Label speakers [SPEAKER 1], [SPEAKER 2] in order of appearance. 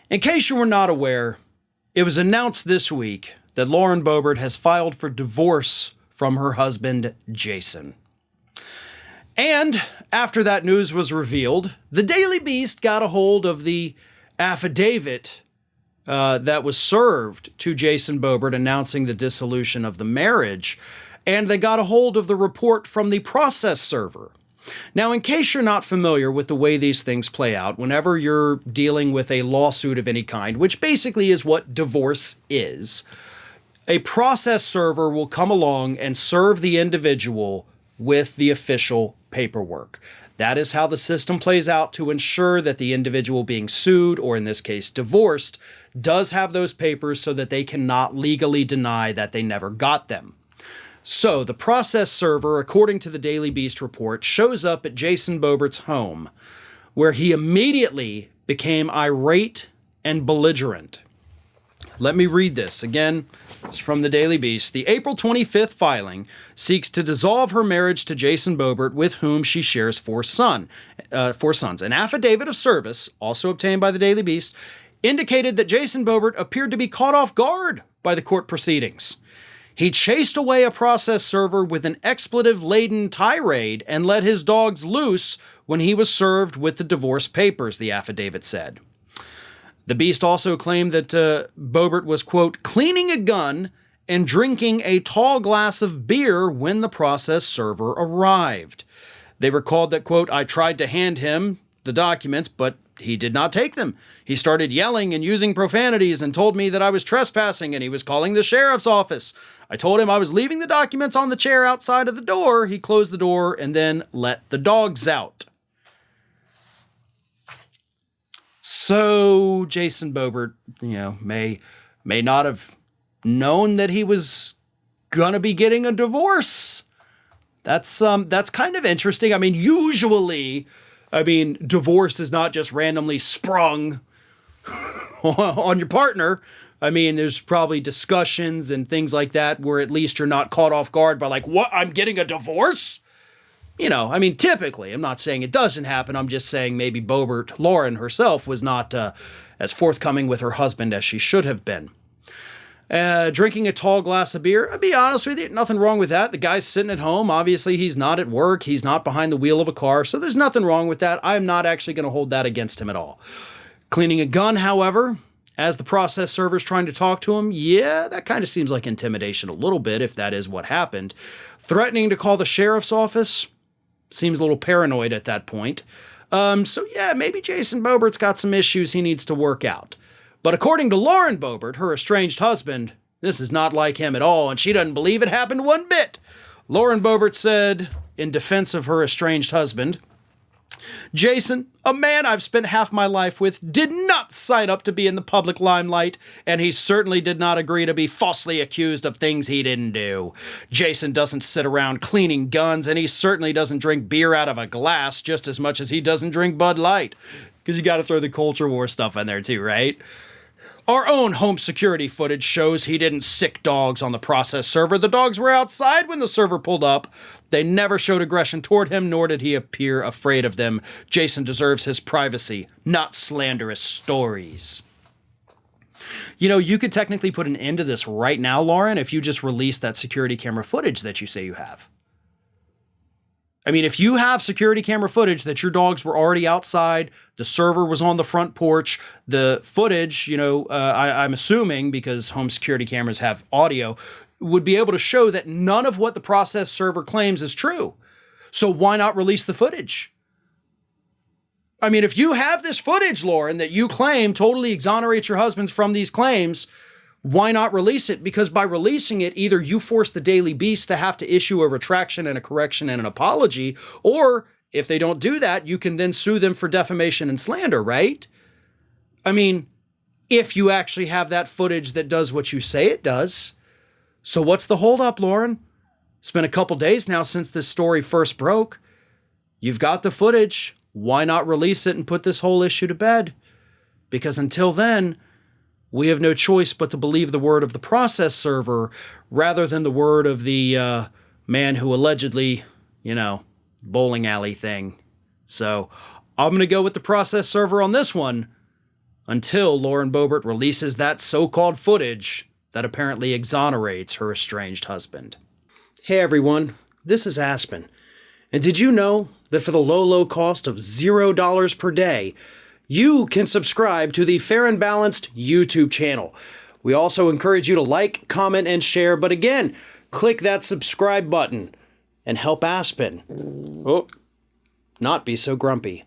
[SPEAKER 1] In case you were not aware, it was announced this week that Lauren Boebert has filed for divorce from her husband, Jason. And after that news was revealed, the Daily Beast got a hold of the affidavit that was served to Jayson Bobert announcing the dissolution of the marriage, and they got a hold of the report from the process server. Now, in case you're not familiar with the way these things play out, whenever you're dealing with a lawsuit of any kind, which basically is what divorce is, a process server will come along and serve the individual with the official paperwork. That is how the system plays out to ensure that the individual being sued, or in this case divorced, does have those papers so that they cannot legally deny that they never got them. So the process server, according to the Daily Beast report, shows up at Jayson Boebert's home, where he immediately became irate and belligerent. Let me read this again. It's from the Daily Beast. The April 25th filing seeks to dissolve her marriage to Jayson Boebert, with whom she shares four sons. An affidavit of service, also obtained by the Daily Beast, indicated that Jayson Boebert appeared to be caught off guard by the court proceedings. He chased away a process server with an expletive-laden tirade and let his dogs loose when he was served with the divorce papers, the affidavit said. The Beast also claimed that Boebert was, quote, cleaning a gun and drinking a tall glass of beer when the process server arrived. They recalled that, quote, I tried to hand him the documents, but he did not take them. He started yelling and using profanities and told me that I was trespassing and he was calling the sheriff's office. I told him I was leaving the documents on the chair outside of the door. He closed the door and then let the dogs out. So Jayson Bobert, may not have known that he was gonna be getting a divorce. That's kind of interesting. I mean, usually, divorce is not just randomly sprung on your partner. I mean, there's probably discussions and things like that where at least you're not caught off guard by like, what, I'm getting a divorce? Typically, I'm not saying it doesn't happen. I'm just saying maybe Lauren herself was not as forthcoming with her husband as she should have been. Drinking a tall glass of beer, I'll be honest with you, nothing wrong with that. The guy's sitting at home. Obviously, he's not at work. He's not behind the wheel of a car. So there's nothing wrong with that. I'm not actually going to hold that against him at all. Cleaning a gun, however, as the process server's trying to talk to him, yeah, that kind of seems like intimidation a little bit, if that is what happened. Threatening to call the sheriff's office seems a little paranoid at that point. So yeah, maybe Jayson Boebert's got some issues he needs to work out. But according to Lauren Bobert, her estranged husband, this is not like him at all, and she doesn't believe it happened one bit. Lauren Bobert said, in defense of her estranged husband, Jason, a man I've spent half my life with, did not sign up to be in the public limelight, and he certainly did not agree to be falsely accused of things he didn't do. Jason doesn't sit around cleaning guns, and he certainly doesn't drink beer out of a glass just as much as he doesn't drink Bud Light. Because you got to throw the culture war stuff in there too, right? Our own home security footage shows he didn't sick dogs on the process server. The dogs were outside when the server pulled up. They never showed aggression toward him, nor did he appear afraid of them. Jason deserves his privacy, not slanderous stories. You could technically put an end to this right now, Lauren, if you just release that security camera footage that you say you have. If you have security camera footage that your dogs were already outside, the server was on the front porch, the footage, I'm assuming, because home security cameras have audio, would be able to show that none of what the process server claims is true. So why not release the footage? If you have this footage, Lauren, that you claim totally exonerates your husband from these claims, why not release it? Because by releasing it, either you force the Daily Beast to have to issue a retraction and a correction and an apology, or if they don't do that, you can then sue them for defamation and slander, right? If you actually have that footage that does what you say it does. So what's the holdup, Lauren? It's been a couple days now since this story first broke. You've got the footage. Why not release it and put this whole issue to bed? Because until then, we have no choice but to believe the word of the process server rather than the word of the man who allegedly, bowling alley thing. So I'm going to go with the process server on this one. until Lauren Bobert releases that so-called footage that apparently exonerates her estranged husband. Hey everyone, this is Aspen. And did you know that for the low cost of $0 per day, you can subscribe to the Fair and Balanced YouTube channel? We also encourage you to like, comment, and share, but again, click that subscribe button and help Aspen not be so grumpy.